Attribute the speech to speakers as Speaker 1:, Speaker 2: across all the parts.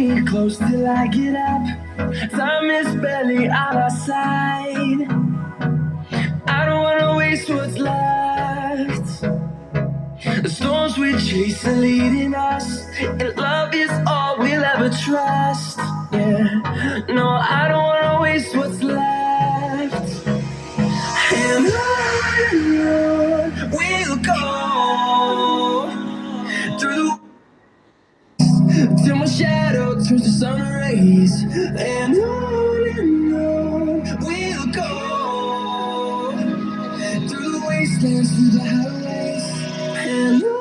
Speaker 1: me close till I get up. Time is barely on our side. I don't wanna waste what's left. The storms we chase are leading us, and love is all we'll ever trust. Yeah, no, I don't wanna waste what's left. And on we'll go through till my shadow turns to sun rays. And on we'll go through the wastelands, through the highways. And on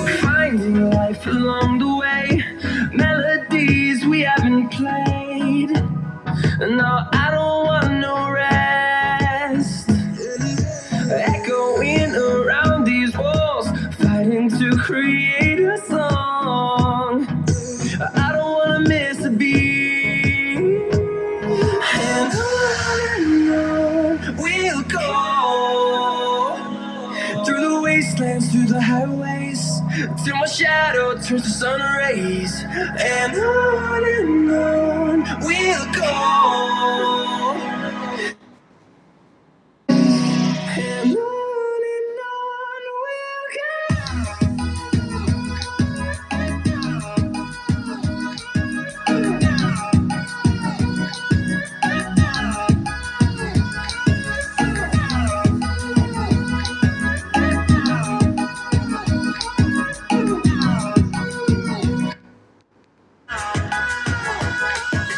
Speaker 1: we'll finding life along the way, melodies we haven't played. No, I don't want no rest. Echoing around these walls, fighting to create a song. I don't wanna miss a beat. And on we'll go through the wastelands, through the highways, till my shadow turns to sun rays. And on we'll go. And on we'll go.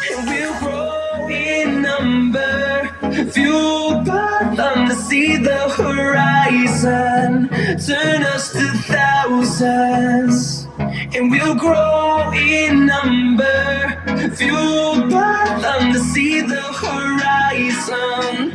Speaker 1: And we'll grow in number, fueled by them to see the horizon, turn us to thousands. And we'll grow in number, fueled by them to see the horizon,